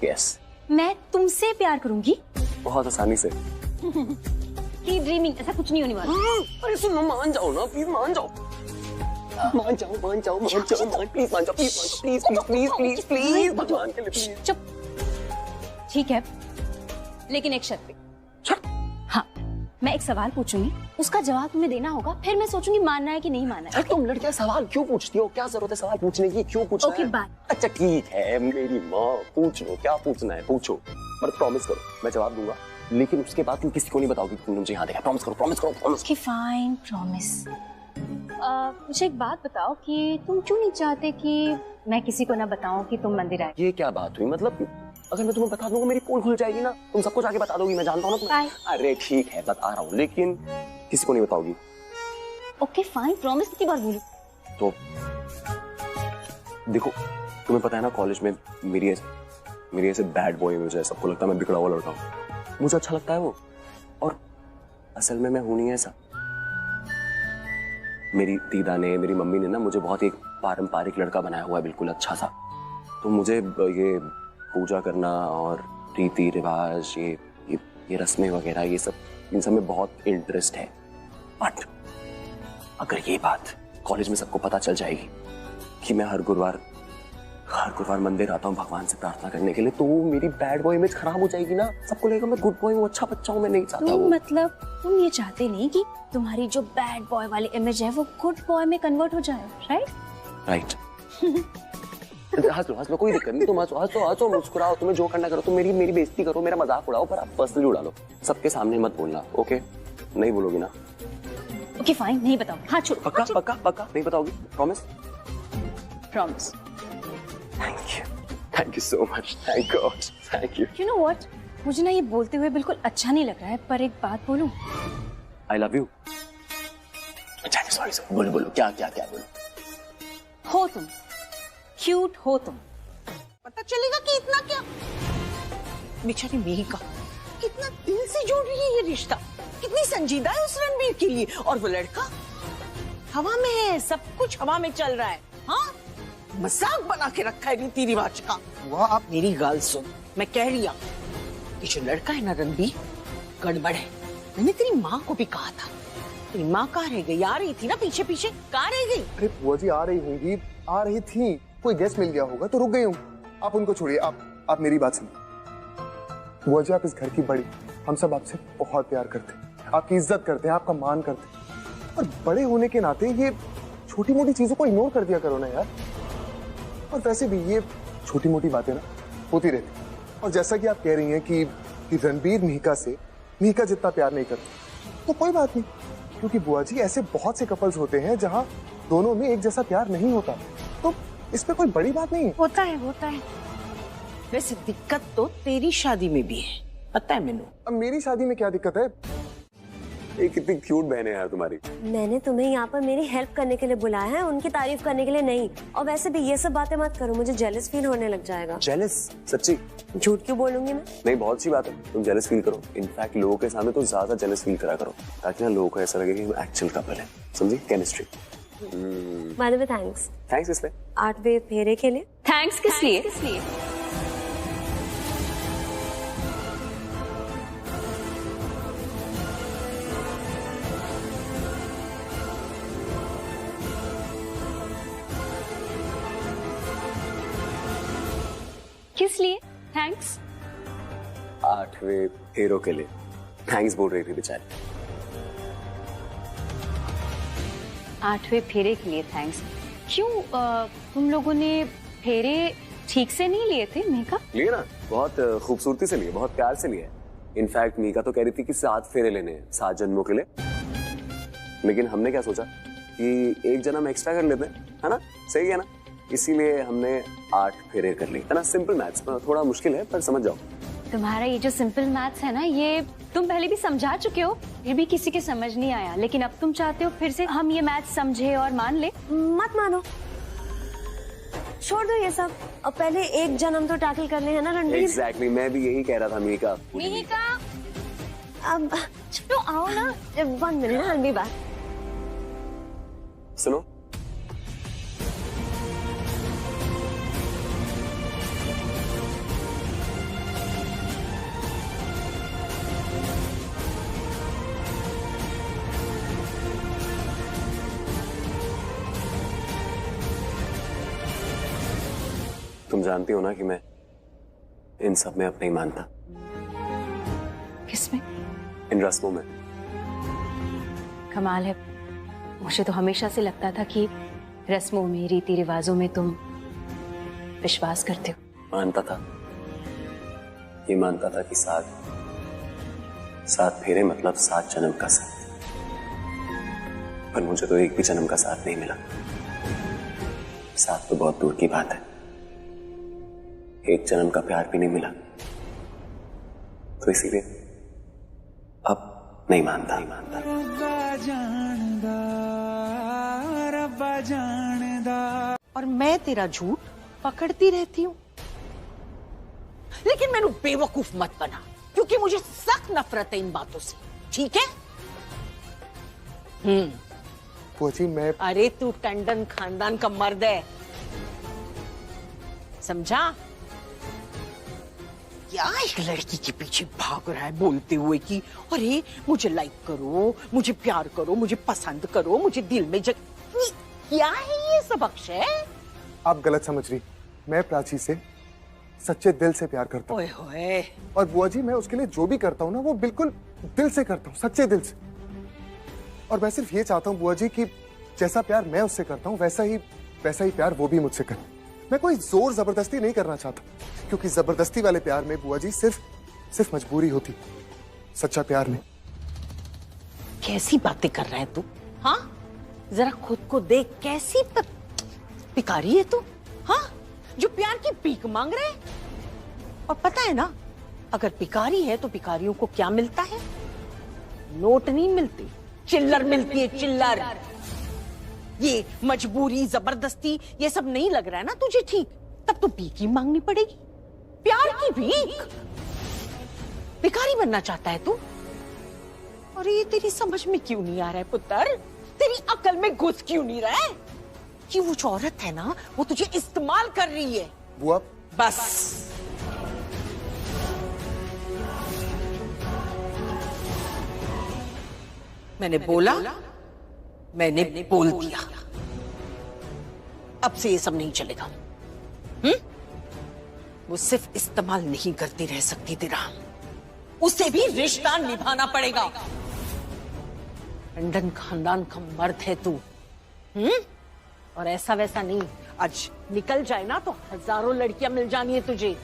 Yes. मैं तुमसे प्यार करूंगी? बहुत आसानी से। की ड्रीमिंग, ऐसा कुछ नहीं होने वाला। अरे सुनो, मान जाओ ना प्लीज, मान जाओ, मान जाओ, मान जाओ, मान जाओ, प्लीज मान जाओ, please, please, please, please, please, भगवान के लिए प्लीज। चुप। ठीक है, लेकिन एक शर्त पे। हाँ, मैं एक सवाल पूछूंगी, उसका जवाब तुम्हें देना होगा, फिर मैं सोचूंगी मानना है कि नहीं मानना है। तुम लड़कियां सवाल क्यों पूछती हो? क्या जरूरत है सवाल पूछने की? क्यों पूछना है? बाय। अच्छा ठीक है मेरी माँ, पूछ लो, क्या पूछना है पूछो, पर प्रॉमिस करो मैं जवाब दूंगा, लेकिन उसके बाद तुम किसी को नहीं बताओगी कि तुमने मुझे यहाँ देखा। प्रॉमिस करो, प्रॉमिस करो, प्रॉमिस। Okay fine, promise. मुझे एक बात बताओ कि तुम क्यों नहीं चाहते कि मैं किसी को ना बताऊं कि तुम मंदिर आए? ये क्या बात हुई? मतलब अगर मैं तुम्हें बता दूंगा मेरी पोल खुल जाएगी ना, तुम सबको जाके बता दोगी, मैं जानता हूँ ना तुम्हें। अरे ठीक है बता रहा हूँ, लेकिन किसी को नहीं बताओगी। ओके फाइन, प्रॉमिस कितनी बार बोलूं? तो देखो, तुम्हें पता है ना कॉलेज में मेरी ऐसे बैड बॉय मुझे सबको लगता है मैं बिगड़ा हुआ लड़का हूँ, मुझे अच्छा लगता है वो, और असल में मैं हूं नहीं ऐसा। मेरी दीदा ने, मेरी मम्मी ने ना मुझे बहुत एक पारंपरिक लड़का बनाया हुआ है, बिल्कुल अच्छा सा। तो मुझे ये पूजा करना और रीति रिवाज, ये रस्में वगैरह, ये सब, इन सब में बहुत इंटरेस्ट है। बट अगर ये बात कॉलेज में सबको पता चल जाएगी कि मैं हर गुरुवार मंदिर आता हूँ भगवान से प्रार्थना करने के लिए, तो मेरी बैड बॉय इमेज खराब हो जाएगी ना। सबको लगेगा मैं गुड बॉय हूँ, अच्छा बच्चा हूँ, मैं नहीं चाहता वो। मतलब तुम ये चाहते नहीं कि तुम्हारी जो बैड बॉय वाली इमेज है वो गुड बॉय में कन्वर्ट हो जाए, राइट? राइट। हंस लो, कोई दिक्कत नहीं, तुम हंसो, मुस्कुराओ, तुम्हें जो करना करो, तुम मेरी बेइज्जती करो, मेरा मजाक उड़ाओ, पर आप पर्सनली उड़ा लो, सबके सामने मत बोलना, ओके? नहीं बोलोगी ना? ओके फाइन, नहीं बताऊँ। हाँ छोड़ो। पक्का पक्का पक्का नहीं बताओगी? Promise? Promise. Thank you so much, thank God, thank you. You know what, मुझे ना ये बोलते हुए बिल्कुल अच्छा नहीं लग रहा है, पर एक बात बोलूं? I love you. अच्छा सॉरी, बोलो, क्या बोलो? हो तुम क्यूट हो तुम। पता चलेगा कि इतना क्या, बेचारी मेहिका कितना दिल से जोड़ रही है ये रिश्ता, कितनी संजीदा है उस रणबीर के लिए, और वो लड़का हवा में है, सब कुछ हवा में चल रहा है। हाँ, मजाक बना के रखा है रीति रिवाज का। वाह, आप मेरी गाल सुन, मैं कह रही हूँ कि जो लड़का है ना रणबीर, गड़बड़ है। मैंने तेरी माँ को भी कहा था, तेरी माँ कहाँ रह गई? आ रही थी ना पीछे पीछे, कहाँ रह गई? अरे बुआ जी आ रही होंगी, आ रही थी, कोई गेस्ट मिल गया होगा तो रुक गई हूँ। आप उनको छोड़िए, आप मेरी बात सुनिए। बुआ जी आप इस घर की बड़ी, हम सब आपसे बहुत प्यार करते हैं, आपकी इज्जत करते हैं, आपका मान करते हैं, और बड़े होने के नाते ये छोटी मोटी चीजों को इग्नोर कर दिया करो ना यार। और वैसे भी ये छोटी मोटी बातें ना होती रहती, और जैसा कि आप कह रही हैं कि रणबीर मिहिका जितना प्यार नहीं करता, तो कोई बात नहीं, क्योंकि बुआ जी ऐसे बहुत से कपल्स होते हैं जहाँ दोनों में एक जैसा प्यार नहीं होता, तो इसमें कोई बड़ी बात नहीं है। होता है। वैसे दिक्कत तो तेरी शादी में भी है, पता है मैनू। अब मेरी शादी में क्या दिक्कत है? ये कितनी क्यूट बहन है यार तुम्हारी। मैंने तुम्हें यहाँ पर मेरी हेल्प करने के लिए बुलाया है, उनकी तारीफ करने के लिए नहीं। और वैसे भी ये सब बातें मत करो, मुझे जेलस फील होने लग जाएगा। जेलस? सच्ची? झूठ क्यों बोलूंगी मैं? नहीं, बहुत अच्छी बात है, तुम जेलस फील करो। इनफैक्ट लोगों के सामने तो ज्यादा जेलस फील करा करो, ताकि ना लोगों को ऐसा लगे कि हम एक्चुअल कपल है, समझी? Chemistry. By the way thanks. Thanks इसलिए? 8वें फेरे के लिए। थैंक्स किस लिए? किस लिए थैंक्स? 8वें फेरों के लिए थैंक्स बोल रही थी बेचारी। 8वें फेरे के लिए थैंक्स? क्यों, तुम लोगों ने फेरे ठीक से नहीं लिए थे मिहिका? लिए ना, बहुत खूबसूरती से लिए, बहुत प्यार से लिए। इनफैक्ट मिहिका तो कह रही थी कि 7 फेरे लेने हैं 7 जन्मों के लिए, लेकिन हमने क्या सोचा कि एक जन्म एक्स्ट्रा कर लेते हैं, है ना? सही है ना? इसीलिए हमने 8 फेरे कर ली, है ना? सिंपल मैथ्स, थोड़ा मुश्किल है पर समझ जाओ। तुम्हारा ये जो सिंपल मैथ्स है ना, ये तुम पहले भी समझा चुके हो, फिर भी किसी के समझ नहीं आया, लेकिन अब तुम चाहते हो फिर से हम ये मैथ्स समझे और मान ले। मत मानो, छोड़ दो ये सब, अब पहले एक जन्म तो टैकल कर ले, है ना रणबीर? एग्जैक्टली, मैं भी यही कह रहा था मिहिका। अब चलो आओ ना, 1 मिनट रणबीर बात सुनो। तुम जानती हो ना कि मैं इन सब में अब नहीं मानता। किसमें? इन रस्मों में। कमाल है, मुझे तो हमेशा से लगता था कि रस्मों में, रीति रिवाजों में तुम विश्वास करते हो। मानता था, ये मानता था कि सात फेरे मतलब 7 जन्म का साथ। पर मुझे तो एक भी जन्म का साथ नहीं मिला। साथ तो बहुत दूर की बात है, एक जन्म का प्यार भी नहीं मिला। तो इसीलिए अब नहीं मानता। और मैं तेरा झूठ पकड़ती रहती हूँ, लेकिन मैंने बेवकूफ मत बना, क्योंकि मुझे सख्त नफरत है इन बातों से, ठीक है? बुआ जी मैं... अरे तू टंडन खानदान का मर्द है, समझा? क्या एक लड़की के पीछे भाग रहा है बोलते हुए कि अरे मुझे लाइक करो, मुझे प्यार करो, मुझे पसंद करो, मुझे दिल में क्या है ये सब अक्षय? आप गलत समझ रही। मैं प्राची से सच्चे दिल से प्यार करता हूँ। ओए होए। और बुआ जी मैं उसके लिए जो भी करता हूँ ना, वो बिल्कुल दिल से करता हूँ, सच्चे दिल से। और मैं सिर्फ ये चाहता हूँ बुआ जी कि जैसा प्यार मैं उससे करता हूँ वैसा ही प्यार वो भी मुझसे करे। मैं कोई जोर जबरदस्ती नहीं करना चाहता, क्योंकि जबरदस्ती वाले प्यार में बुआ जी सिर्फ मजबूरी होती, सच्चा प्यार नहीं। कैसी बातें कर रहा है तू? हाँ, जरा खुद को देख, कैसी पिकारी है तू? हाँ, जो प्यार की भीख मांग रहा है। और पता है ना, अगर पिकारी है तो पिकारियों को क्या मिलता है? नोट नहीं मिलती, चिल्लर मिलती है, चिल्लर। ये मजबूरी, जबरदस्ती, ये सब नहीं लग रहा है ना तुझे ठीक? तब तो भीख ही मांगनी पड़ेगी, प्यार की भीख। भिखारी बनना चाहता है तू? और ये तेरी समझ में क्यों नहीं आ रहा है पुत्र? तेरी अकल में घुस क्यों नहीं रहा है कि वो जो औरत है ना, वो तुझे इस्तेमाल कर रही है? बुआ बस मैंने बोला, मैंने बोल दिया। अब से ये सब नहीं चलेगा। वो सिर्फ इस्तेमाल नहीं करती रह सकती तेरा, उसे भी रिश्ता निभाना पड़ेगा। टंडन खानदान का मर्द है तू, और ऐसा वैसा नहीं। आज निकल जाए ना तो हजारों लड़कियां मिल जानी है तुझे।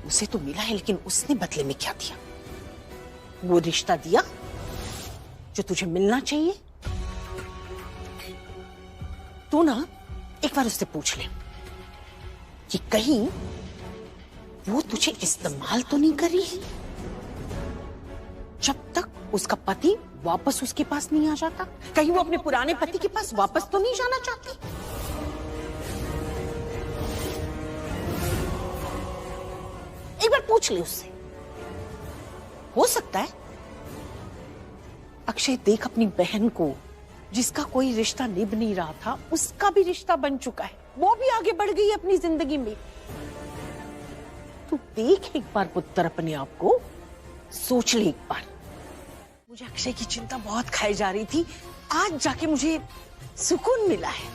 उसे तो मिला है, लेकिन उसने बदले में क्या दिया? वो रिश्ता दिया जो तुझे मिलना चाहिए। तू ना एक बार उससे पूछ ले कि कहीं वो तुझे इस्तेमाल तो नहीं कर रही है, जब तक उसका पति वापस उसके पास नहीं आ जाता। कहीं वो अपने पुराने पति के पास वापस तो नहीं जाना चाहती? एक बार पूछ ले उससे। हो सकता है अक्षय देख अपनी बहन को, जिसका कोई रिश्ता निभ नहीं रहा था, उसका भी रिश्ता बन चुका है, वो भी आगे बढ़ गई अपनी जिंदगी में। तू देख एक बार पुत्र अपने आप को, सोच ले एक बार। मुझे अक्षय की चिंता बहुत खाई जा रही थी, आज जाके मुझे सुकून मिला है।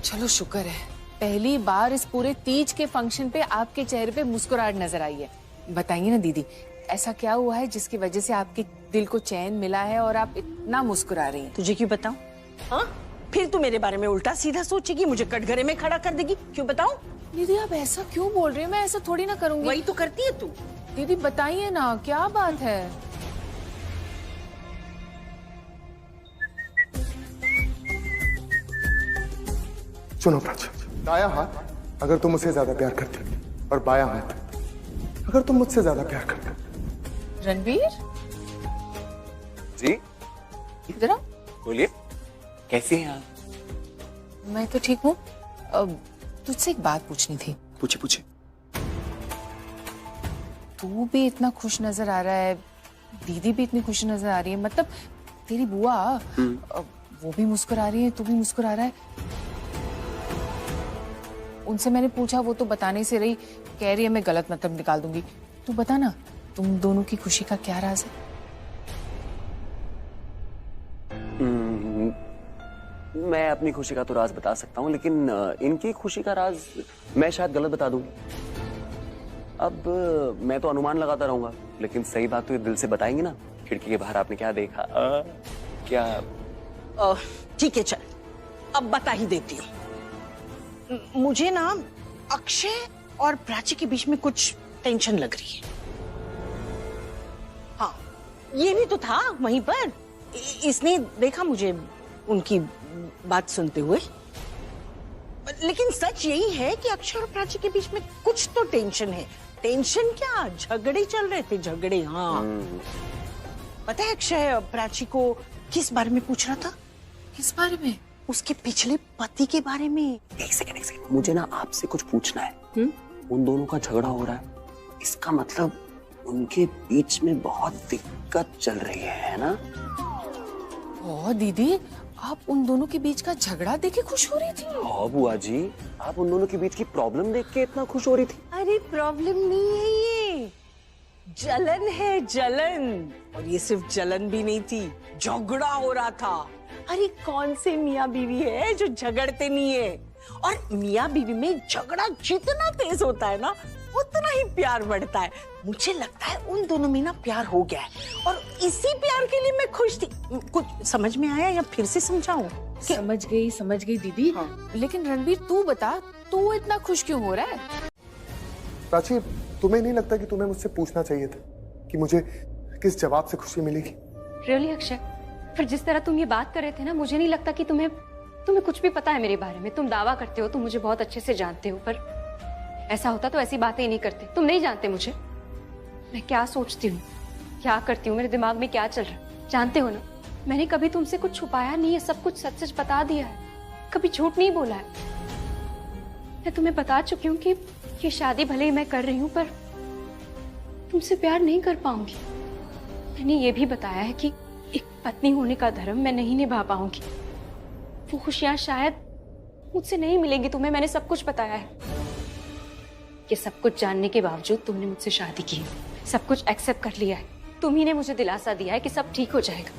चलो शुक्र है, पहली बार इस पूरे तीज के फंक्शन पे आपके चेहरे पे मुस्कुराहट नजर आई है। बताइए ना दीदी, ऐसा क्या हुआ है जिसकी वजह से आपके दिल को चैन मिला है और आप इतना मुस्कुरा रही हैं? तुझे क्यों बताऊं? हाँ, फिर तू मेरे बारे में उल्टा सीधा सोचेगी, मुझे कटघरे में खड़ा कर देगी। क्यों बताऊं? दीदी आप ऐसा क्यों बोल रही हैं? मैं ऐसा थोड़ी ना करूंगी। वही तो करती है तू। दीदी बताइए ना, क्या बात है? सुनो प्राची, दाया हाथ अगर तुम मुझसे ज्यादा प्यार करती, और बाया हाथ अगर तुम मुझसे ज्यादा प्यार करते। रणवीर जी इधर आओ। बोलिए, कैसी हैं आप? मैं तो ठीक हूँ। तुझसे एक बात पूछनी थी। पूछिए पूछिए। तू भी इतना खुश नजर आ रहा है, दीदी भी इतनी खुश नजर आ रही है, मतलब तेरी बुआ वो भी मुस्कुरा रही है, तू भी मुस्कुरा रहा है। उनसे मैंने पूछा, वो तो बताने से रही, कह रही है मैं गलत मतलब निकाल दूंगी। तू बता ना, तुम दोनों की खुशी का क्या राज है? मैं अपनी खुशी का तो राज बता सकता हूँ, लेकिन इनकी खुशी का राज मैं शायद गलत बता दूं। अब मैं तो अनुमान लगाता रहूंगा, लेकिन सही बात तो ये दिल से बताएंगे ना। खिड़की के बाहर आपने क्या देखा? क्या? ठीक है, चल अब बता ही देती हूँ। मुझे ना अक्षय और प्राची के बीच में कुछ टेंशन लग रही है। हाँ, ये भी तो था वहीं पर। इसने देखा मुझे उनकी बात सुनते हुए। लेकिन सच यही है कि अक्षय और प्राची के बीच में कुछ तो टेंशन है। टेंशन क्या, झगड़े चल रहे थे, झगड़े। हाँ, पता है अक्षय प्राची को किस बारे में पूछ रहा था? किस बारे में? उसके पिछले पति के बारे में। एक सेकंड, मुझे ना आपसे कुछ पूछना है। उन दोनों का झगड़ा हो रहा है, इसका मतलब उनके बीच में बहुत दिक्कत चल रही है ना? ओ दीदी, आप उन दोनों के बीच का झगड़ा देख के खुश हो रही थी? हाँ बुआ जी, आप उन दोनों के बीच की प्रॉब्लम देख के इतना खुश हो रही थी? अरे प्रॉब्लम नहीं है, ये जलन है, जलन। और ये सिर्फ जलन भी नहीं थी, झगड़ा हो रहा था। अरे कौन से मियाँ बीवी है जो झगड़ते नहीं है? और मियाँ बीवी में झगड़ा जितना तेज होता है ना, उतना ही प्यार बढ़ता है। मुझे लगता है उन दोनों में ना प्यार हो गया है, और इसी प्यार के लिए मैं खुश थी। कुछ समझ में आया या फिर से समझाऊं? समझ गई दीदी। हाँ। लेकिन रणबीर तू बता, तू इतना खुश क्यों हो रहा है? प्राची, तुम्हें नहीं लगता कि तुम्हें मुझसे पूछना चाहिए था कि मुझे किस जवाब से खुशी मिलेगी? रियली अक्षय, फिर जिस तरह तुम ये बात कर रहे थे ना, मुझे नहीं लगता कि तुम्हें कुछ भी पता है मेरे बारे में। तुम दावा करते हो, तुम मुझे बहुत अच्छे से जानते हो, पर ऐसा होता तो ऐसी बातें ही नहीं करते। तुम नहीं जानते मुझे, मैं क्या सोचती हूँ, क्या करती हूँ, मेरे दिमाग में क्या चल रहा है, जानते हो ना। मैंने कभी तुमसे कुछ छुपाया नहीं है, सब कुछ सच सच बता दिया है, कभी झूठ नहीं बोला है। मैं तुम्हें बता चुकी हूँ कि ये शादी भले ही मैं कर रही हूँ, पर तुमसे प्यार नहीं कर पाऊंगी। मैंने ये भी बताया है कि एक पत्नी होने का धर्म मैं नहीं निभा पाऊंगी। वो खुशियां शायद मुझसे नहीं मिलेंगी तुम्हें। मैंने सब कुछ बताया है। ये सब कुछ जानने के बावजूद तुमने मुझसे शादी की, सब कुछ एक्सेप्ट कर लिया है। तुम ही ने मुझे दिलासा दिया है कि सब ठीक हो जाएगा,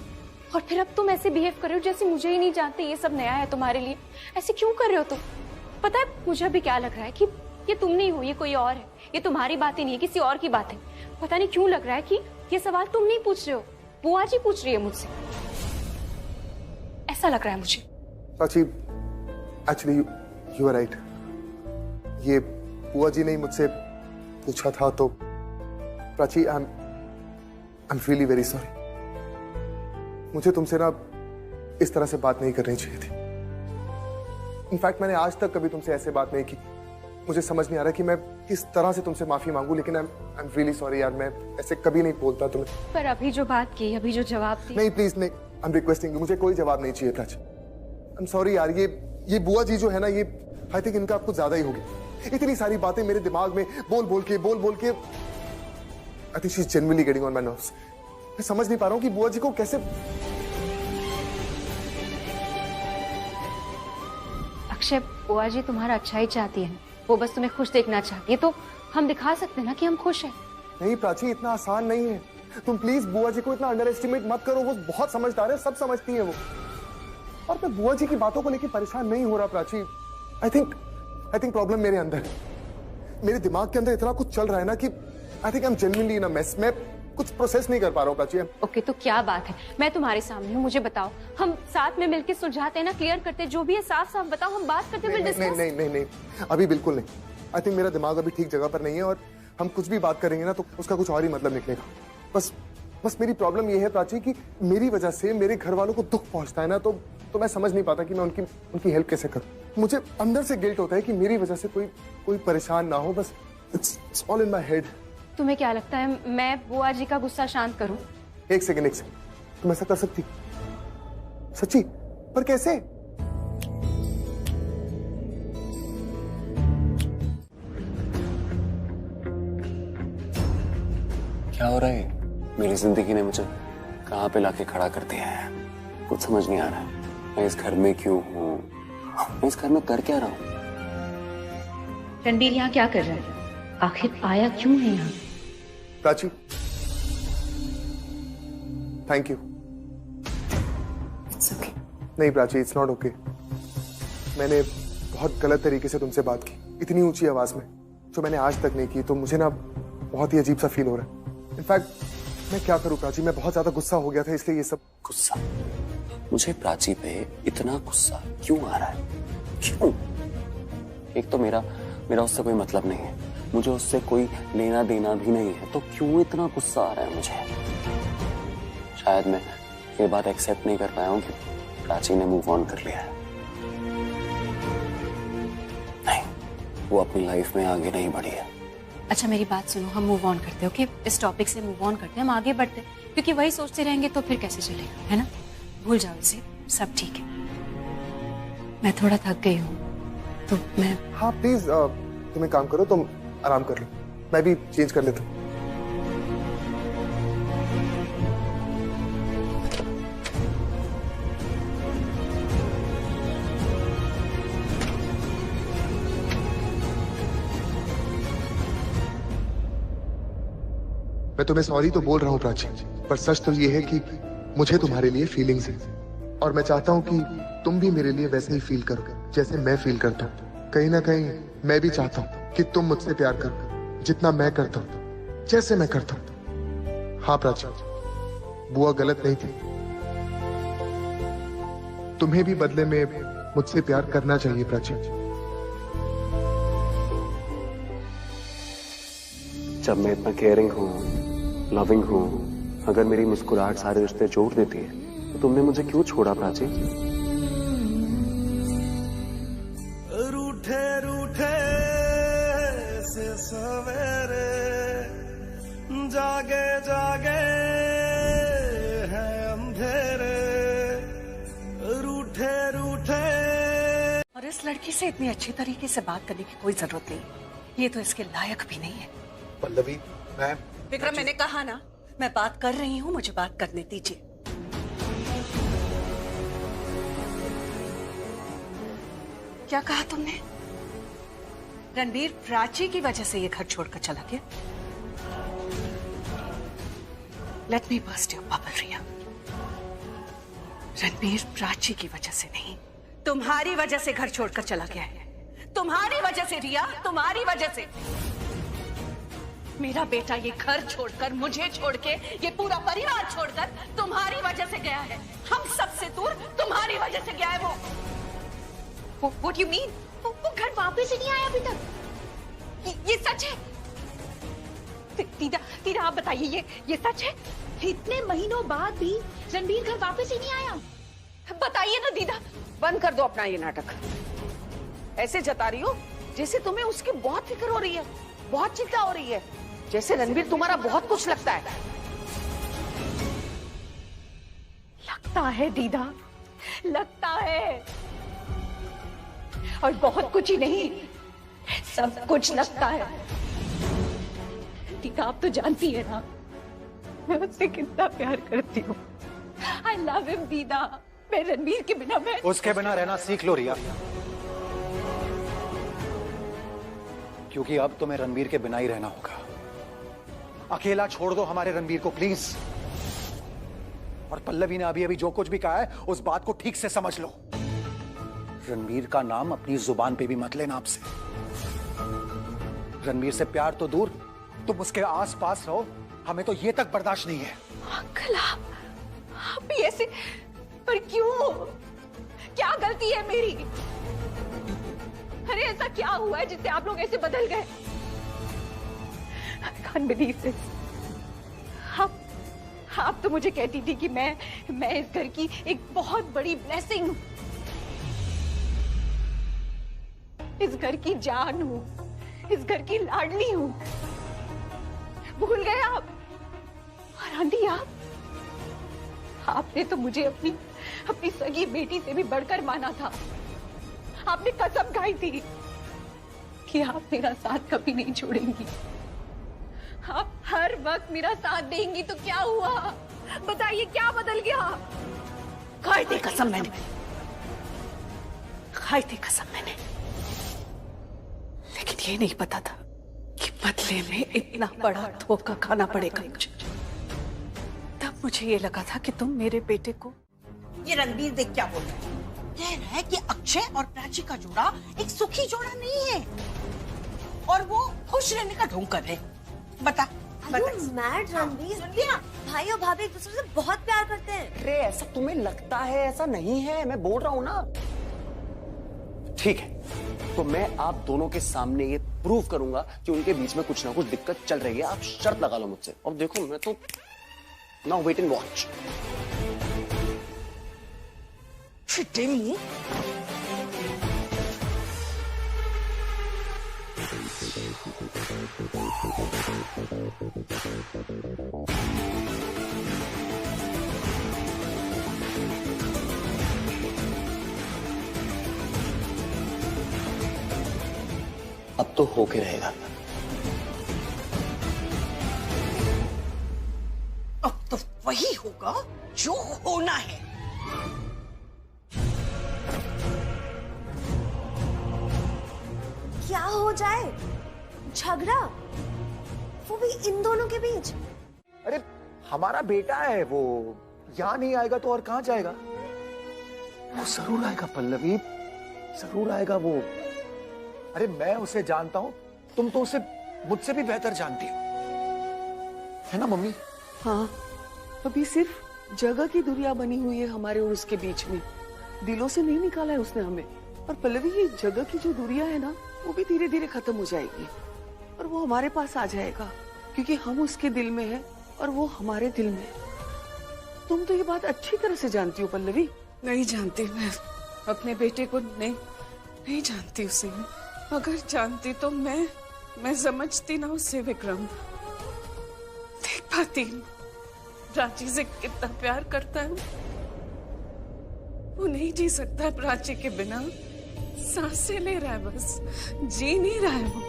और फिर अब तुम ऐसे बिहेव कर रहे हो जैसे मुझे ही नहीं जानते। ये सब नया है तुम्हारे लिए, ऐसे क्यों कर रहे हो तुम? पता है मुझे अभी क्या लग रहा है कि ये तुम नहीं हो, ये कोई और है। ये तुम्हारी बातें नहीं है, किसी और की बात है। पता नहीं क्यों लग रहा है कि ये सवाल तुम नहीं पूछ रहे हो, बुआ जी पूछ रही है मुझसे। ऐसा लग रहा है मुझे। Prachi, actually you are right. ये बुआ जी ने मुझसे पूछा था, तो Prachi I am really very sorry. मुझे तुमसे ना इस तरह से बात नहीं करनी चाहिए थी। इनफैक्ट मैंने आज तक कभी तुमसे ऐसे बात नहीं की। मुझे समझ नहीं आ रहा कि मैं किस तरह से तुमसे माफी मांगू, लेकिन आई एम रियली सॉरी यार। मैं ऐसे कभी नहीं बोलता तुम्हें। पर अभी जो बात की, अभी जो जवाब दिया। नहीं प्लीज नहीं, आई एम रिक्वेस्टिंग, मुझे कोई जवाब नहीं चाहिए प्राची। आई एम सॉरी यार। ये बुआ जी जो है ना, ये आई थिंक इनका आपको ज्यादा ही होगी। इतनी सारी बातें मेरे दिमाग में बोल बोल के I think she is genuinely getting on my nerves. मैं समझ नहीं पा रहा हूँ कि बुआ जी को कैसे। अक्षय, बुआ जी तुम्हारा अच्छा ही चाहती है, वो बस तुम्हें खुश देखना चाहती है। तो हम दिखा सकते हैं ना कि हम खुश हैं। नहीं प्राची, इतना आसान नहीं है। तुम प्लीज बुआ जी को इतना अंडर एस्टिमेट मत करो। वो बहुत समझदार है, सब समझती है वो। और मैं बुआ जी की बातों को लेकर परेशान नहीं हो रहा प्राची। आई थिंक प्रॉब्लम मेरे अंदर है। मेरे दिमाग के अंदर इतना कुछ चल रहा है ना कि I think I am genuinely in a mess. मैं कुछ प्रोसेस नहीं कर पा रहा हूँ प्राची। ओके, तो क्या बात है? मैं तुम्हारे सामने हूँ, मुझे बताओ। हम साथ में मिलकर सुलझाते हैं ना, क्लियर करते हैं जो भी है। साफ साफ बताओ, हम बात करते हैं। नहीं, अभी बिल्कुल नहीं। आई थिंक मेरा दिमाग अभी ठीक जगह पर नहीं है, और हम कुछ भी बात करेंगे ना तो उसका कुछ और ही मतलब निकलेगा। बस मेरी प्रॉब्लम ये है प्राची कि मेरी वजह से मेरे घर वालों को दुख पहुंचता है ना, तो मैं समझ नहीं पाता कि मैं उनकी हेल्प कैसे करूं। मुझे अंदर से गिल्ट होता है कि मेरी वजह से कोई परेशान ना हो। बस it's all in my head. तुम्हें क्या लगता है मैं बुआ जी का गुस्सा शांत करूं? एक सेकंड, तुम ऐसा कर सकती? सच्ची? पर कैसे? क्या हो रहा है? मेरी जिंदगी ने मुझे कहाँ पे लाके खड़ा कर दिया है, कुछ समझ नहीं आ रहा है। मैं इस घर में क्यों हूँ? मैं इस घर में कर क्या रहा हूँ? रणबीर यहाँ क्या कर रहा है? आखिर आया क्यों है यहाँ? Prachi, thank you. It's okay. नहीं प्राची, इट्स नॉट ओके। मैंने बहुत गलत तरीके से तुमसे बात की, इतनी ऊंची आवाज में, जो मैंने आज तक नहीं की। तो मुझे ना बहुत ही अजीब सा फील हो रहा है। इनफैक्ट मैं क्या करूं प्राची, मैं बहुत ज्यादा गुस्सा हो गया था, इसलिए ये सब। गुस्सा? मुझे प्राची पे इतना गुस्सा क्यों आ रहा है? क्यों? एक तो मेरा उससे कोई मतलब नहीं है, मुझे उससे कोई लेना देना भी नहीं है, तो क्यों इतना गुस्सा आ रहा है मुझे? शायद मैं ये बात एक्सेप्ट नहीं कर पाया हूं कि प्राची ने मूव ऑन कर लिया है। नहीं, वो अपनी लाइफ में आगे नहीं बढ़ी है। अच्छा मेरी बात सुनो, हम मूव ऑन करते हैं, ओके? इस टॉपिक से मूव ऑन करते हैं, हम आगे बढ़ते हैं, क्योंकि वही सोचते रहेंगे तो फिर कैसे चलेगा, है ना? भूल जाओ इसे, सब ठीक है। मैं थोड़ा थक गई हूँ तो मैं। हाँ प्लीज, तुम एक काम करो, तुम आराम कर लो, मैं भी चेंज कर लेता हूँ। मैं तुम्हें सॉरी तो बोल रहा हूँ प्राची, पर सच तो ये है कि मुझे तुम्हारे लिए फीलिंग्स है, और मैं चाहता हूँ कि तुम भी मेरे लिए वैसे ही फील करो जैसे मैं फील करता हूँ। कहीं ना कहीं मैं भी चाहता हूँ कि तुम मुझसे प्यार करो जितना मैं करता हूँ, जैसे मैं करता हूँ। हाँ प्राची, बुआ गलत नहीं थी, तुम्हें भी बदले में मुझसे प्यार करना चाहिए प्राची। जब मैं इतना केयरिंग हूँ, लविंग हूँ, अगर मेरी मुस्कुराहट सारे रिश्ते जोड़ देती है, तो तुमने मुझे क्यों छोड़ा प्राची? रूठे रूठे से सवेरे, जागे जागे है अंधेरे, रूठे रूठे। और इस लड़की से इतनी अच्छी तरीके से बात करने की कोई जरूरत नहीं, ये तो इसके लायक भी नहीं है। पल्लवी, मैं विक्रम, मैंने कहा ना, मैं बात कर रही हूँ, मुझे बात करने दीजिए। क्या कहा तुमने? रणबीर प्राची की वजह से ये घर छोड़कर चला गया? Let me burst your bubble Riya. Ranbir Prachi की वजह से नहीं, तुम्हारी वजह से घर छोड़कर चला गया है। तुम्हारी वजह से रिया, तुम्हारी वजह से। मेरा बेटा ये घर छोड़कर, मुझे छोड़ के, ये पूरा परिवार छोड़कर तुम्हारी वजह से गया है। हम सबसे दूर तुम्हारी वजह से गया है वो। What do you mean? वो घर वापस ही नहीं आया अभी तक। ये सच है? दीदा आप बताइए, ये सच है? इतने महीनों बाद भी रणबीर घर वापस ही नहीं आया? बताइए ना दीदा। बंद कर दो अपना ये नाटक। ऐसे जता रही हो जैसे तुम्हें उसकी बहुत फिक्र हो रही है, बहुत चिंता हो रही है, जैसे रणबीर तुम्हारा बहुत कुछ लगता है। लगता है दीदा, लगता है, और बहुत कुछ ही नहीं, सब कुछ लगता है। दीदा आप तो जानती है ना, मैं उससे कितना प्यार करती हूँ। I love him दीदा। मैं रणबीर के बिना, मैं उसके बिना रहना सीख लो रिया, क्योंकि अब तुम्हें रणबीर के बिना ही रहना होगा। अकेला छोड़ दो हमारे रणबीर को प्लीज। और पल्लवी ने अभी अभी जो कुछ भी कहा है उस बात को ठीक से समझ लो। रणबीर का नाम अपनी जुबान पे भी मत लेना आपसे। रणबीर से प्यार तो दूर, तुम उसके आस पास रहो, हमें तो ये तक बर्दाश्त नहीं है। अंकल आप भी ऐसे, पर क्यों? क्या गलती है मेरी? अरे ऐसा क्या हुआ है जिससे आप लोग ऐसे बदल गए? I can't believe this। आप तो मुझे कहती थी कि मैं इस घर की एक बहुत बड़ी ब्लेसिंग हूं, इस घर की जान हूं, इस घर की लाडली हूं। भूल गए आप? और आंधी आपने तो मुझे अपनी सगी बेटी से भी बढ़कर माना था। आपने कसम खाई थी कि आप मेरा साथ कभी नहीं छोड़ेंगी, आप हर वक्त मेरा साथ देंगी। तो क्या हुआ? बताइए, क्या बदल गया? खाई थी कसम मैंने, खाई थी कसम मैंने, लेकिन ये नहीं पता था कि बदले में इतना बड़ा धोखा खाना पड़ेगा मुझे। तब मुझे ये लगा था कि तुम मेरे बेटे को ये रणबीर देख क्या बोल रहा है, कह रहा है कि अक्षय और प्राची का जोड़ा एक सुखी जोड़ा नहीं है और वो खुश रहने का ढोंग कर रहे। बता मैड रणबीर, भाई और भाभी एक दूसरे से बहुत प्यार करते हैं। अरे ऐसा तुम्हें लगता है, ऐसा नहीं है, मैं बोल रहा हूं ना। ठीक है, तो मैं आप दोनों के सामने ये प्रूव करूंगा कि उनके बीच में कुछ ना कुछ दिक्कत चल रही है। आप शर्त लगा लो मुझसे। अब देखो मैं तो नाउ वेट एंड वॉच। अब तो होके रहेगा। अब तो वही होगा जो होना है। क्या हो जाए? झगड़ा, वो भी इन दोनों के बीच। अरे हमारा बेटा है, वो यहाँ नहीं आएगा तो और कहाँ जाएगा? वो जरूर आएगा पल्लवी, जरूर आएगा वो। अरे मैं उसे जानता हूं, तुम तो उसे मुझसे भी बेहतर जानती हो, है ना मम्मी? हाँ, अभी सिर्फ जगह की दुनिया बनी हुई है हमारे और उसके बीच में, दिलों से नहीं निकाला है उसने हमें। और पल्लवी, ये जगह की जो दुनिया है ना, वो भी धीरे धीरे खत्म हो जाएगी और वो हमारे पास आ जाएगा, क्योंकि हम उसके दिल में है और वो हमारे दिल में है। तुम तो ये बात अच्छी तरह से जानती हो पल्लवी। नहीं जानती, मैं अपने बेटे को नहीं जानती उसे। अगर जानती तो मैं समझती ना उसे विक्रम। देख पाती प्राची से कितना प्यार करता है। वो नहीं जी सकता प्राची के बिना, सांसें ले रहा है बस, जी नहीं रहा है वो।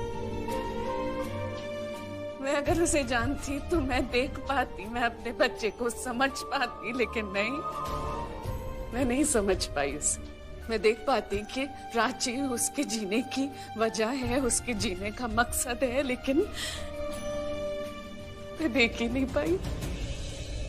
मैं अगर उसे जानती तो मैं देख पाती, मैं अपने बच्चे को समझ पाती, लेकिन नहीं, मैं नहीं समझ पाई उसे। मैं देख पाती कि प्राची उसके जीने की वजह है, उसके जीने का मकसद है, लेकिन मैं देख ही नहीं पाई।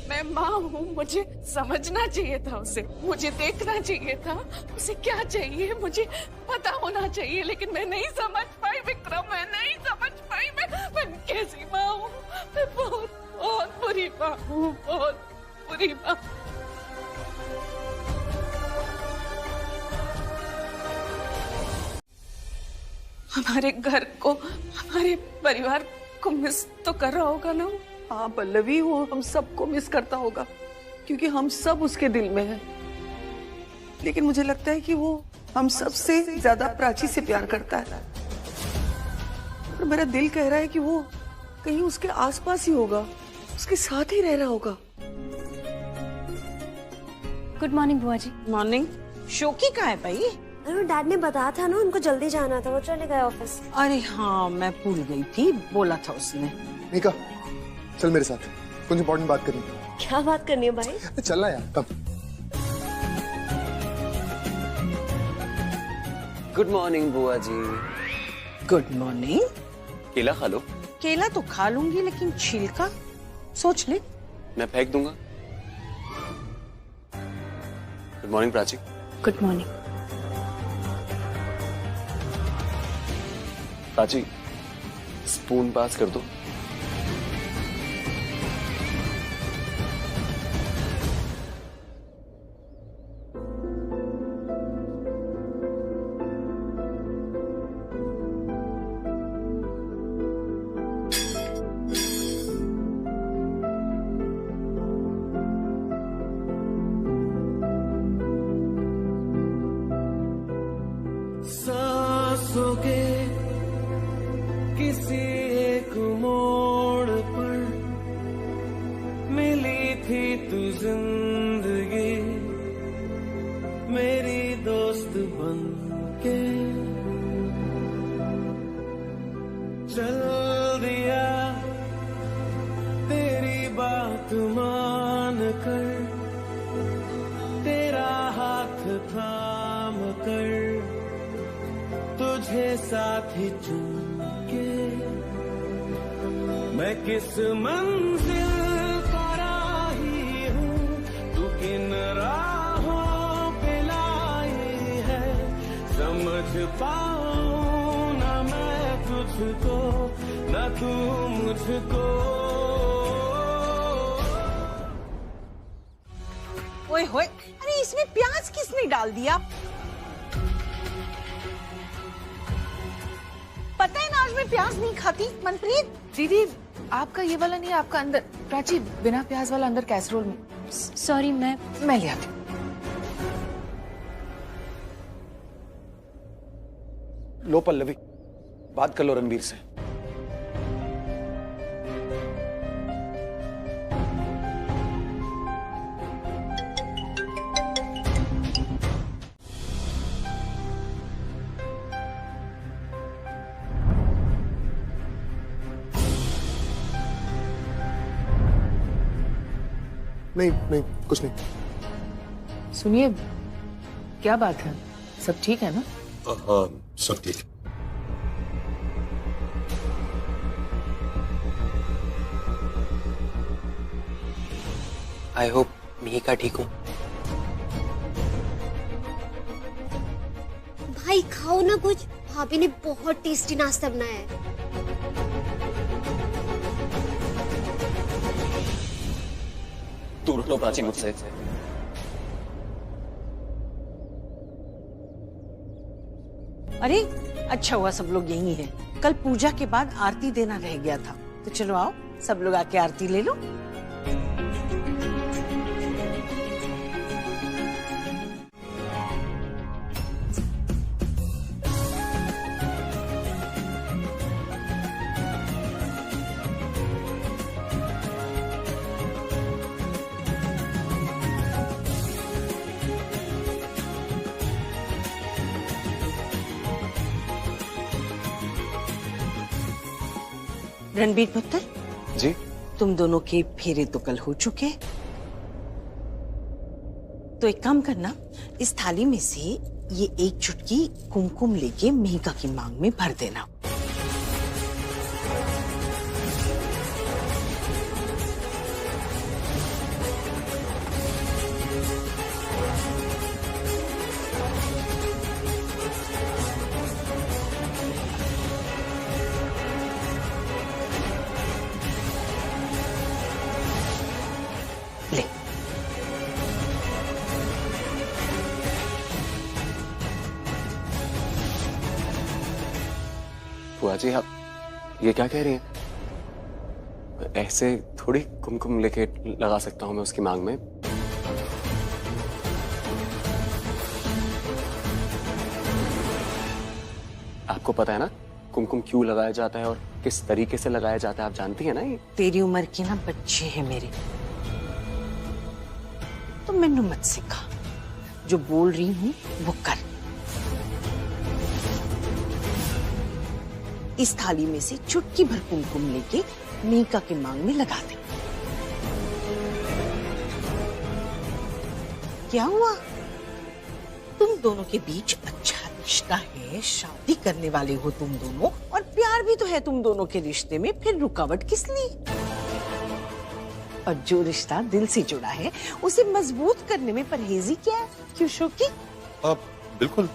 मैं माँ हूँ, मुझे समझना चाहिए था उसे, मुझे देखना चाहिए था उसे क्या चाहिए, मुझे पता होना चाहिए, लेकिन मैं नहीं समझ पाई विक्रम, मैं नहीं समझ पाई। मैं कैसी माँ हूँ? मैं बहुत बुरी माँ हूँ, बहुत बुरी माँ। हमारे घर को, हमारे परिवार को मिस तो कर रहा होगा ना? हाँ पल्लवी, वो हम सबको मिस करता होगा, क्योंकि हम सब उसके दिल में हैं। लेकिन मुझे लगता है कि वो हम सबसे ज्यादा प्राची से प्यार करता है और मेरा दिल कह रहा है कि वो कहीं उसके आसपास ही होगा, उसके साथ ही रह रहा होगा। गुड मॉर्निंग बुआ जी। मॉर्निंग। शोकी कहाँ है भाई? अरे डैड ने बताया था ना, उनको जल्दी जाना था, वो चले गए ऑफिस। अरे हाँ, मैं भूल गई थी, बोला था उसने। मीका, चल मेरे साथ, कुछ इंपॉर्टेंट बात करनी है। क्या बात करनी है भाई? चलना यार, कब? गुड मॉर्निंग बुआ जी। Good morning. केला खा लो। केला तो खा लूंगी, लेकिन छिलका सोच ले। मैं फेंक दूंगा। Good morning Prachi. Good morning. Prachi, spoon pass कर दो। सांसों के किसी एक मोड़ पर मिली थी तू जिंदगी, मेरी दोस्त बन के चल दिया, तेरी बात मान कर, तेरा हाथ थाम कर, तुझे साथ ही चुन के मैं किस मंजिल पर आई हूँ, तू किन राहों समझ पाऊं ना मैं तुझको ना तू मुझको। ओए होए, अरे इसमें प्याज किसने डाल दिया? पता है ना आज मैं प्याज नहीं खाती मनप्रीत। दीदी आपका ये वाला नहीं, आपका अंदर, प्राची बिना प्याज वाला अंदर कैसरोल में। सॉरी, मैं ले आती हूँ। लो पल्लवी, बात कर लो रणबीर से। नहीं नहीं, कुछ नहीं। सुनिए, क्या बात है, सब ठीक है ना? हाँ सब ठीक। आई होप मिहिका ठीक हूँ। भाई खाओ ना कुछ, भाभी ने बहुत टेस्टी नाश्ता बनाया है। दूर लो प्राची मुझसे। अरे अच्छा हुआ सब लोग यही हैं। कल पूजा के बाद आरती देना रह गया था, तो चलो आओ सब लोग आके आरती ले लो। रणबीर पुत्र जी, तुम दोनों के फेरे तो कल हो चुके, तो एक काम करना, इस थाली में से ये एक चुटकी कुमकुम लेके मिहिका की मांग में भर देना। ले। बुआ जी आप ये क्या कह रही हैं? ऐसे थोड़ी कुमकुम लेके लगा सकता हूँ मैं उसकी मांग में। आपको पता है ना कुमकुम क्यों लगाया जाता है और किस तरीके से लगाया जाता है, आप जानती हैं ना ये? तेरी उम्र के ना बच्चे हैं मेरे, तो मैनू मत सिखा, जो बोल रही हूँ वो कर। इस थाली में से चुटकी भर कुमकुम लेके मिहिका के मांग में लगा दे। क्या हुआ? तुम दोनों के बीच अच्छा रिश्ता है, शादी करने वाले हो तुम दोनों, और प्यार भी तो है तुम दोनों के रिश्ते में, फिर रुकावट किस लिए? और जो रिश्ता दिल से जुड़ा है उसे मजबूत करने में परहेजी क्या है? क्यों शोकी? बिल्कुल।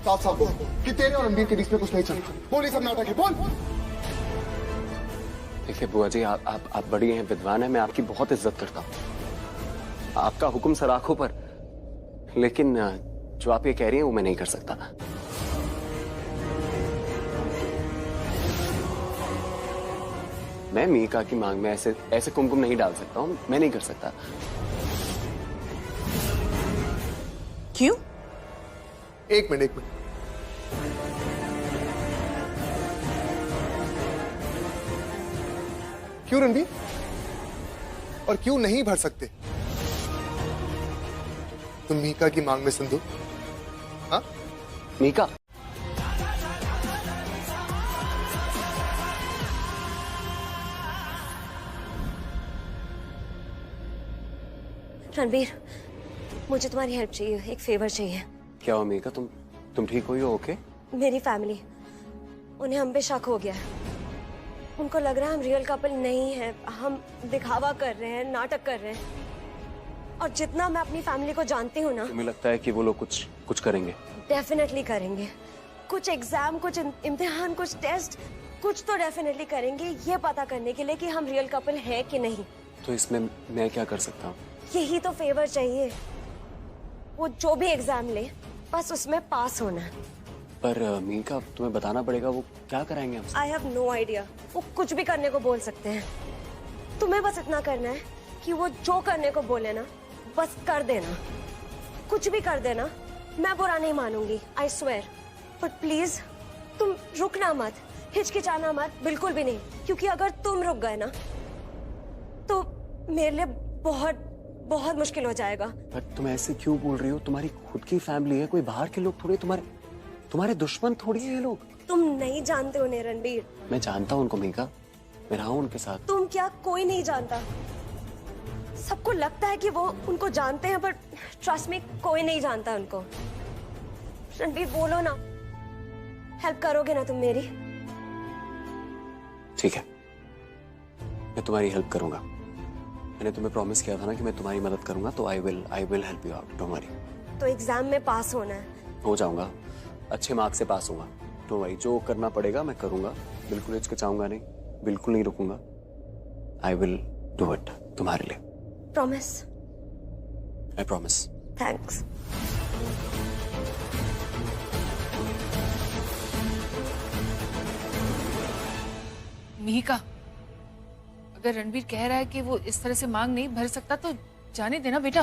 साफ साफ बोल कि तेरे और रणबीर के बीच में कुछ नहीं चल रहा। बोल, ये सब नाटक है, बोल। देखिए बुआ जी, आप बड़ी हैं, विद्वान हैं, मैं आपकी बहुत इज्जत करता हूँ, आपका हुक्म सर आंखों पर, लेकिन जो आप ये कह रही हैं वो मैं नहीं कर सकता। मैं मिहिका की मांग में ऐसे कुमकुम नहीं डाल सकता हूँ, मैं नहीं कर सकता। क्यों? एक मिनट। क्यों रणबीर? और क्यों नहीं भर सकते तुम मिहिका की मांग में सिंदूर? हाँ मिहिका, रणबीर, मुझे तुम्हारी हेल्प चाहिए, एक फेवर चाहिए। क्या हो मिहिका, तुम ठीक हुई हो? ओके? मेरी फैमिली, उन्हें हम पे शक हो गया है। उनको लग रहा है हम रियल कपल नहीं है, हम दिखावा कर रहे हैं, नाटक कर रहे हैं। और जितना मैं अपनी फैमिली को जानती हूँ ना, तुम्हें लगता है कि वो लोग कुछ कुछ करेंगे? डेफिनेटली करेंगे। कुछ एग्जाम, कुछ इम्तिहान, कुछ टेस्ट, कुछ तो डेफिनेटली करेंगे, ये पता करने के लिए कि हम रियल कपल है कि नहीं। तो इसमें मैं क्या कर सकता हूँ? यही तो फेवर चाहिए। वो जो भी एग्जाम ले, बस उसमें पास होना है। पर मीका, तुम्हें बताना पड़ेगा वो क्या कराएंगे हमसे। I have no idea. वो कुछ भी करने को बोल सकते हैं। तुम्हें बस इतना करना है कि वो जो करने को बोले ना, बस कर देना। कुछ भी कर देना, मैं बुरा नहीं मानूंगी, आई स्वेयर। बट प्लीज तुम रुकना मत, हिचकिचाना मत, बिल्कुल भी नहीं। क्योंकि अगर तुम रुक गए ना तो मेरे लिए बहुत बहुत मुश्किल हो जाएगा। पर तुम ऐसे क्यों बोल रही हो? तुम्हारी खुद की फैमिली है, कोई बाहर के लोग थोड़ी तुम्हारे दुश्मन थोड़ी है ये लोग। तुम नहीं जानते उन्हें रणबीर। मैं जानता हूँ उनको मीका, मैं रहा हूँ उनके साथ। तुम क्या, कोई नहीं जानता। सबको लगता है कि वो उनको जानते हैं, बट ट्रस्ट मी, कोई नहीं जानता उनको। रणबीर बोलो ना, हेल्प करोगे ना तुम मेरी? ठीक है, मैं तुम्हारी हेल्प करूंगा। मैंने तुम्हें प्रॉमिस किया था ना कि मैं तुम्हारी मदद करूंगा, तो I will help you out, don't worry. तो एग्जाम में पास होना है। हो जाऊंगा, अच्छे मार्क्स से पास होऊंगा, डोंट वरी। जो करना पड़ेगा मैं करूंगा, बिल्कुल हिचकिचाऊंगा नहीं, बिल्कुल नहीं रुकूंगा। आई विल डू इट तुम्हारे लिए। Promise? I promise. Thanks. Mihika, अगर रणबीर कह रहा है कि वो इस तरह से मांग नहीं भर सकता तो जाने देना बेटा।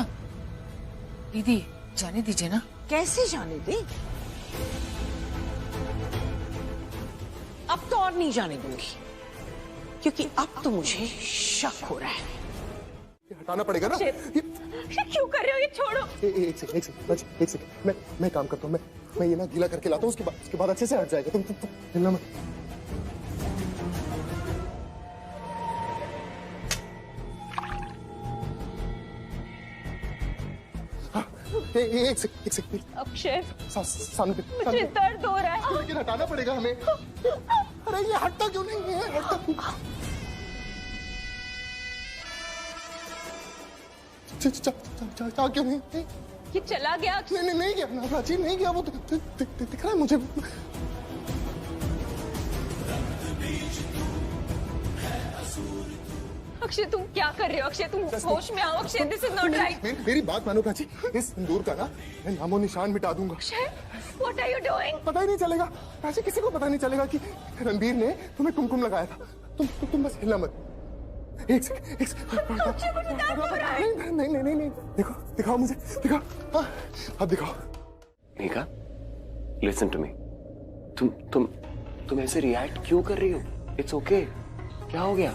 दीदी जाने दीजिए ना। कैसे जाने दे? अब तो और नहीं जाने दूंगी, क्योंकि अब तो मुझे शक हो रहा है। हटाना पड़ेगा ना। क्यों कर रहे हो? ये छोड़ो। एक सेकंड, मैं काम करता हूँ। मैं ये ना गीला करके लाता हूँ, उसके बाद अच्छे से हट जाएगा। तुम हिलना मत। एक सेकंड। अक्षय, सामने मुझे दर्द हो रहा है। लेकिन हटाना पड़ेगा हमें। अरे ये हटता क्यों नहीं है? हटता क्यों नहीं? ये चला गया। नहीं गया ना प्राची, नहीं गया। वो दिख रहा है मुझे। अक्षय तुम क्या कर रहे हो? अक्षय तुम होश में आओ। Akshay this is not right. मेरी बात मानो प्राची, इस सिंदूर का ना मैं नामो निशान मिटा दूंगा। Akshay, what are you doing? पता ही नहीं चलेगा प्राची, किसी को पता नहीं चलेगा कि रणबीर ने तुम्हें कुमकुम लगाया था। तुम बस हिलना मत। एक सेकंड। नहीं, दिखाओ मुझे, दिखाओ। हाँ, अब दिखाओ। Mika, listen to me. तुम ऐसे रिएक्ट क्यों कर रही हो? It's okay. क्या हो गया?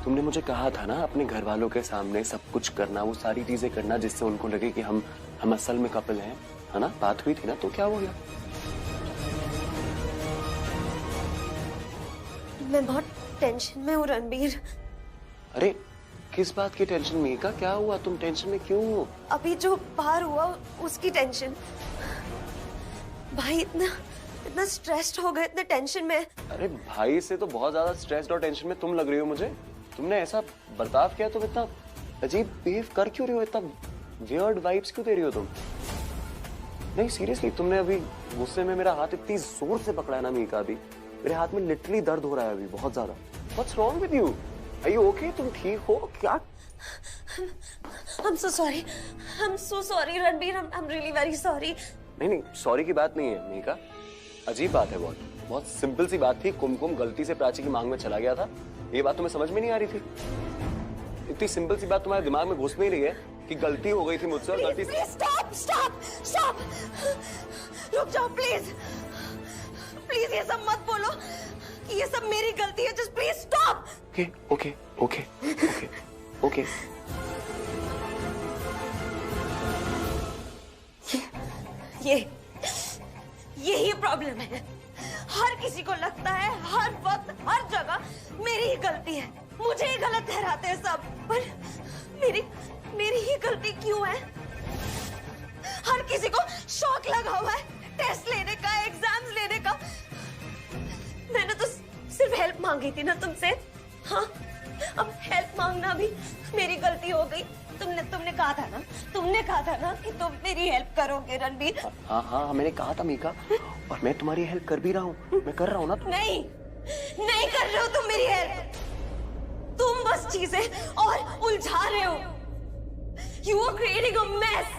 तुमने मुझे कहा था ना अपने घर वालों के सामने सब कुछ करना, वो सारी चीजें करना जिससे उनको लगे कि हम असल में कपल हैं, है ना? बात हुई थी ना, तो क्या हो गया? मैं बहुत टेंशन में हूँ रणबीर। अरे किस बात की टेंशन मीका? क्या हुआ? तुम टेंशन में क्यों हो? अभी जो बाहर हुआ उसकी टेंशन। भाई इतना स्ट्रेस्ड हो गए, इतने टेंशन में। अरे भाई से तो बहुत ज्यादा स्ट्रेस्ड और टेंशन में तुम लग रही हो मुझे। तुमने ऐसा बर्ताव किया, तुम इतना अजीब बिहेव कर क्यों रही हो? इतना वियर्ड वाइब्स क्यों दे रही हो तुम? नहीं सीरियसली, तुमने अभी गुस्से में मेरा हाथ इतनी जोर से पकड़ा है ना मीका, अभी मेरे हाथ में लिटरली दर्द हो रहा है अभी बहुत ज्यादा। What's wrong with you? Are you okay? तुम ठीक हो क्या? I'm so sorry Ranbir, I'm really very sorry। नहीं, सॉरी की बात नहीं है मीका। अजीब बात है, बहुत सिंपल सी बात थी। कुमकुम गलती से प्राची की मांग में चला गया था, ये बात तुम्हें समझ में नहीं आ रही थी? इतनी सिंपल सी बात तुम्हारे दिमाग में घुस नहीं रही है कि गलती हो गई थी मुझसे और गलती से। स्टॉप, रुक जाओ प्लीज। ये सब मत बोलो कि ये सब मेरी गलती है। Just please stop. ओके। यही प्रॉब्लम है। हर किसी को लगता है हर वक्त हर जगह मेरी ही गलती है, मुझे ही गलत ठहराते हैं सब। पर मेरी ही गलती क्यों है? हर किसी को शौक लगा हुआ है टेस्ट लेने का, एग्जाम्स लेने का। मैंने तो सिर्फ हेल्प मांगी थी ना तुमसे। हाँ, अब हेल्प मांगना भी मेरी गलती हो गई। तुमने कहा था ना कि तुम मेरी हेल्प करोगे रणबीर। हाँ मैंने कहा था मीका, और मैं तुम्हारी हेल्प कर भी रहा हूँ, मैं कर रहा हूँ ना। नहीं कर रहे हो तुम मेरी हेल्प, तुम बस चीजें और उलझा रहे हो। You are creating a mess,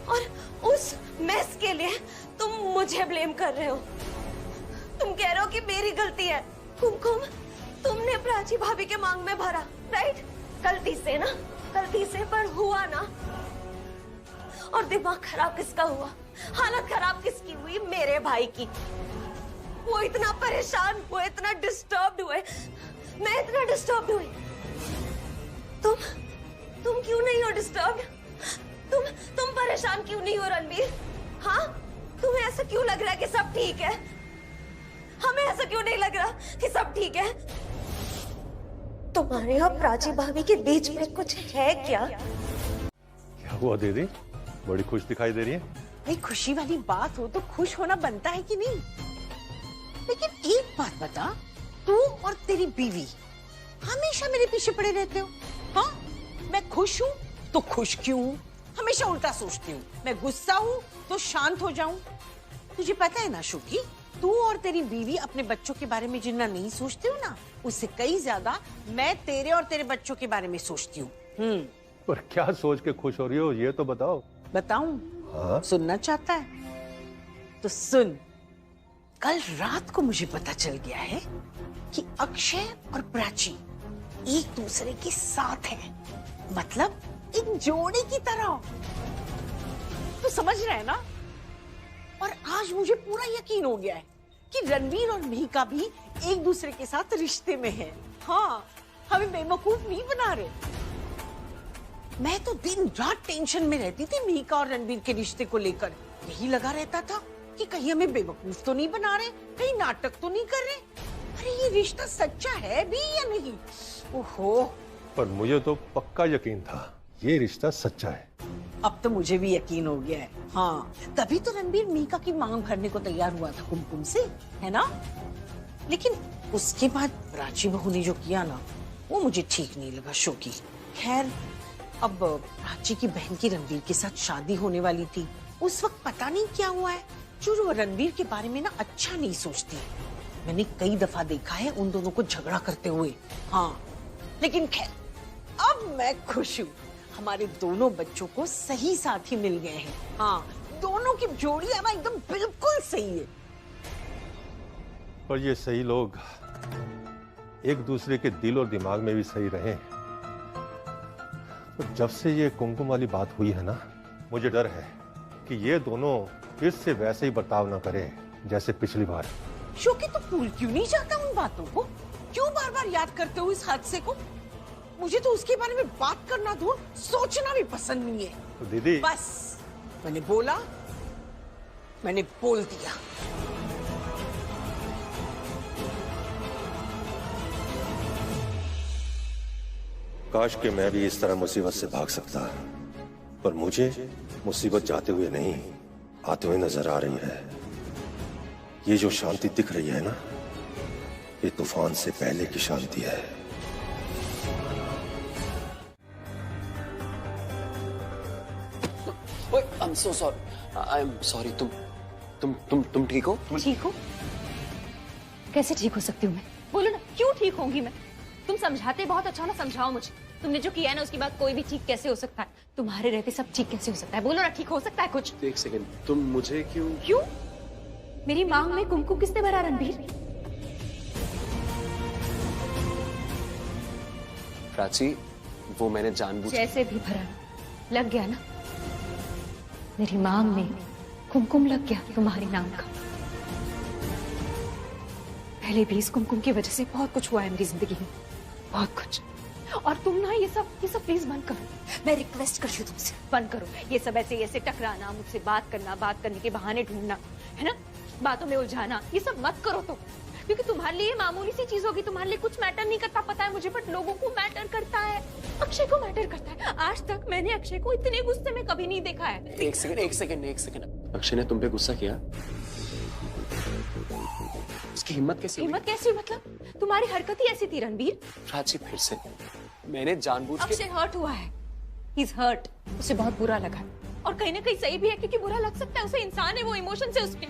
और उस मेस के लिए तुम मुझे ब्लेम कर रहे हो। तुम कह रहे हो कि मेरी गलती है। कुमकुम, तुमने प्राची भाभी के मांग में भरा, राइट? गलती से पर हुआ ना। और दिमाग खराब किसका हुआ? हालत खराब किसकी हुई? मेरे भाई की। वो इतना परेशान हुए, इतना डिस्टर्ब्ड हुए, मैं इतना डिस्टर्ब्ड हुई। तुम क्यों नहीं हो डिस्टर्ब्ड? तुम परेशान क्यों नहीं हो रणबीर? हाँ, तुम्हें ऐसा क्यों लग रहा है कि सब ठीक है? हमें ऐसा क्यों नहीं लग रहा कि सब ठीक है? तुम्हारे और प्राची भाभी के बीच में कुछ है क्या? क्या हुआ दीदी, बड़ी खुश दिखाई दे रही है? भाई खुशी वाली बात हो तो खुश होना बनता है कि नहीं? लेकिन एक बात बता, तू और तेरी बीवी हमेशा मेरे पीछे पड़े रहते हो। हाँ, मैं खुश हूँ तो खुश क्यों हूँ? हमेशा उल्टा सोचती हूँ। मैं गुस्सा हूँ तो शांत हो जाऊं। तुझे पता है ना शुकी, तू और तेरी बीवी अपने बच्चों के बारे में जितना नहीं सोचती हो ना, उससे कई ज्यादा मैं तेरे और तेरे बच्चों के बारे में सोचती हूँ। पर क्या सोच के खुश हो रही हो, ये तो बताओ। बताऊं? हाँ? सुनना चाहता है तो सुन। कल रात को मुझे पता चल गया है कि अक्षय और प्राची एक दूसरे के साथ हैं, मतलब एक जोड़ी की तरह। तो समझ रहे हैं ना? और आज मुझे पूरा यकीन हो गया है कि रणवीर और मीका भी एक दूसरे के साथ रिश्ते में हैं। हाँ, हमें बेवकूफ नहीं बना रहे। मैं तो दिन रात टेंशन में रहती थी मीका और रणवीर के रिश्ते को लेकर। यही लगा रहता था कि कहीं हमें बेवकूफ तो नहीं बना रहे, कहीं नाटक तो नहीं कर रहे। अरे ये रिश्ता सच्चा है भी या नहीं? ओहो, पर मुझे तो पक्का यकीन था ये रिश्ता सच्चा है। अब तो मुझे भी यकीन हो गया है। हाँ, तभी तो रणबीर मीका की मांग भरने को तैयार हुआ था कुमकुम से, है ना? लेकिन उसके बाद प्राची बहू ने जो किया ना, वो मुझे ठीक नहीं लगा शोकी। खैर, अब प्राची की बहन की रणबीर के साथ शादी होने वाली थी। उस वक्त पता नहीं क्या हुआ है, जो रणबीर के बारे में ना अच्छा नहीं सोचती। मैंने कई दफा देखा है उन दोनों को झगड़ा करते हुए। हाँ, लेकिन खैर, अब मैं खुश हूँ। हमारे दोनों बच्चों को सही साथी मिल गए हैं। हाँ, दोनों की जोड़ी अब एकदम बिल्कुल सही है। पर ये सही लोग एक दूसरे के दिल और दिमाग में भी सही रहे। तो जब से ये कुमकुम वाली बात हुई है ना, मुझे डर है कि ये दोनों फिर से वैसे ही बर्ताव ना करें जैसे पिछली बार। शोकी, तो भूल क्यों नहीं जाता उन बातों को? क्यों बार बार याद करते हो इस हादसे को? मुझे तो उसके बारे में बात करना दूर, सोचना भी पसंद नहीं है। तो दीदी, बस मैंने बोला, मैंने बोल दिया। काश कि मैं भी इस तरह मुसीबत से भाग सकता, पर मुझे मुसीबत जाते हुए नहीं, आते हुए नजर आ रही है। ये जो शांति दिख रही है ना, ये तूफान से पहले की शांति है। I'm so sorry. I'm sorry. तुम ठीक हो? ठीक हो? कैसे ठीक हो सकती हूँ मैं? बोलो ना, क्यों ठीक होंगी मैं? तुम समझाते बहुत अच्छा ना, समझाओ मुझे। तुमने जो किया है ना, उसके बाद कोई भी ठीक कैसे हो सकता है? तुम्हारे रहते सब ठीक कैसे हो सकता है? बोलो ना, ठीक हो सकता है कुछ? एक सेकंड, तुम मुझे क्यों? मेरी मांग में कुमकुम किसने भरा रणबीर? प्राची, वो मैंने जानबूझ जैसे भी भरा, लग गया ना? मेरी मांग में कुमकुम लग गया तुम्हारे नाम का। पहले भी इस कुमकुम की वजह से बहुत कुछ हुआ है मेरी जिंदगी में, बहुत कुछ। और तुम ना ये सब प्लीज बंद करो। मैं रिक्वेस्ट करती हूँ तुमसे, बंद करो ये सब। ऐसे टकराना, मुझसे बात करना, बात करने के बहाने ढूंढना, है ना, बातों में उलझाना, ये सब मत करो तुम। क्योंकि तुम्हारे लिए मामूली सी चीज होगी, तुम्हारे लिए कुछ मैटर नहीं करता, पता है मुझे, बट लोगों को मैटर करता है। अक्षय को मैटर करता है। आज तक मैंने अक्षय को इतने गुस्से में कभी नहीं देखा है। एक सेकंड। अक्षय ने तुम पे गुस्सा किया? उसकी हिम्मत कैसी? हिम्मत कैसी मतलब? तुम्हारी हरकत ही ऐसी थी रणबीर। प्राची, फिर से मैंने जानबूझ के अक्षय हर्ट हुआ है, ही इज हर्ट, उसे बहुत बुरा लगा और कहीं ना कहीं सही भी है क्योंकि बुरा लग सकता है, उसे इंसान है, वो इमोशन से उसके।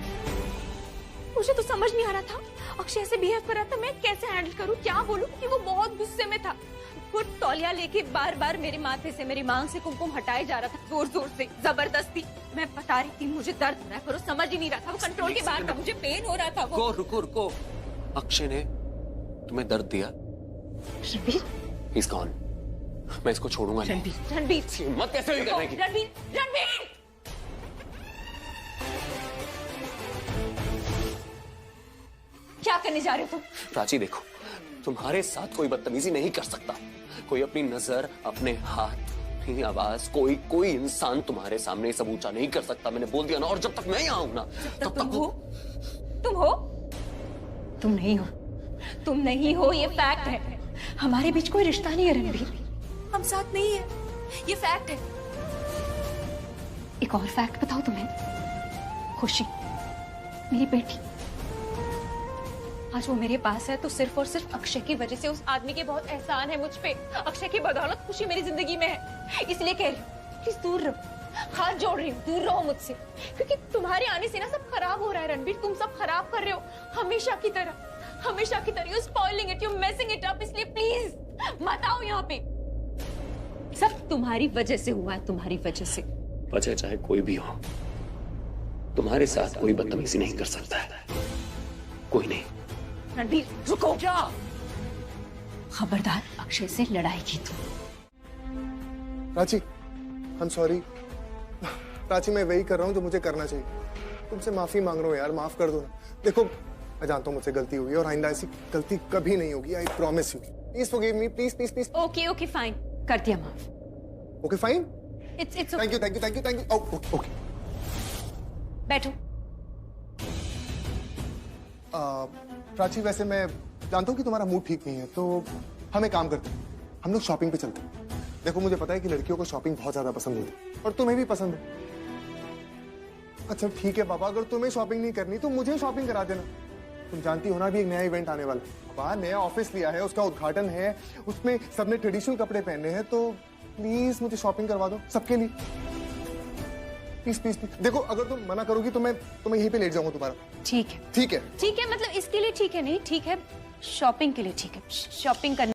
मुझे तो समझ नहीं आ रहा था अक्षय ऐसे बिहेव कर रहा था, मैं कैसे हैंडल करूं, क्या बोलूं, क्योंकि वो बहुत गुस्से में था। वो तौलिया लेके बार बार मेरे माथे से, मेरी मांग से कुमकुम हटाए जा रहा था, जोर जोर से, जबरदस्ती। मैं बता रही थी मुझे दर्द हो रहा है पर वो समझ ही नहीं रहा था, वो कंट्रोल के बाहर था, मुझे पेन हो रहा था। वो रुको रुको, अक्षय ने तुम्हें दर्द दिया? Ranbir, He's gone. मैं इसको छोड़ूंगा नहीं। रणबीर हिम्मत कैसे हुई करने की? रणबीर, रणबीर क्या करने जा रहे हो तुम? प्राची देखो, तुम्हारे साथ कोई बदतमीजी नहीं कर सकता। कोई अपनी नजर, अपने हाथ, अपनी आवाज, कोई इंसान तुम्हारे सामने सब ऊंचा नहीं कर सकता। मैंने बोल दिया ना, और जब तक मैं यहाँ हूं ना तब तक तुम नहीं हो, तुम नहीं हो, ये फैक्ट है। हमारे बीच कोई रिश्ता नहीं है रणबीर, हम साथ नहीं है, ये फैक्ट है। एक और फैक्ट बताओ तुम्हें, खुशी मेरी बेटी आज वो मेरे पास है तो सिर्फ और सिर्फ अक्षय की वजह से। उस आदमी के बहुत एहसान है मुझ पे, अक्षय की बदौलत खुशी मेरी जिंदगी में है, इसलिए कह रही हूँ प्लीज दूर रहो, हाथ जोड़ रही हूँ, दूर रहो मुझसे, क्योंकि तुम्हारे आने से ना सब खराब हो रहा है रणबीर, तुम सब खराब कर रहे हो हमेशा की तरह। You spoiling it, you messing it up, इसलिए प्लीज मत आओ यहाँ पे। सब तुम्हारी वजह से हुआ है, तुम्हारी वजह से। वजह चाहे कोई भी हो, तुम्हारे साथ कोई बदतमीजी नहीं कर सकता है, कोई नहीं। रणबीर रुको, क्या खबरदार अक्षय से लड़ाई की तुम। Prachi, I am sorry. Prachi, मैं वही कर रहा हूँ जो मुझे करना चाहिए। तुमसे माफी मांग रहा हूँ यार, माफ कर दो ना। देखो, मैं जानता हूँ मुझसे गलती हुई और आइंदा ऐसी गलती कभी नहीं होगी। I promise you. Please forgive me, please please please. Okay fine, कर दिया माफ। Okay fine, it's thank you. Okay बैठो। प्राची, वैसे मैं जानता हूँ कि तुम्हारा मूड ठीक नहीं है, तो हम एक काम करते हैं, हम लोग शॉपिंग पे चलते हैं। देखो, मुझे पता है कि लड़कियों को शॉपिंग बहुत ज्यादा पसंद है और तुम्हें भी पसंद है। अच्छा ठीक है बाबा, अगर तुम्हें शॉपिंग नहीं करनी तो मुझे शॉपिंग करा देना। तुम जानती हो ना, अभी एक नया इवेंट आने वाला है। बाबा, नया ऑफिस लिया है, उसका उद्घाटन है, उसमें सबने ट्रेडिशनल कपड़े पहने हैं, तो प्लीज मुझे शॉपिंग करवा दो सबके लिए। Please please please. देखो, अगर तुम मना करोगी तो मैं यहीं पे लेट जाऊंगा तुम्हारा। ठीक है, ठीक है, ठीक है, मतलब इसके लिए ठीक है नहीं, ठीक है शॉपिंग के लिए ठीक है, शॉपिंग करने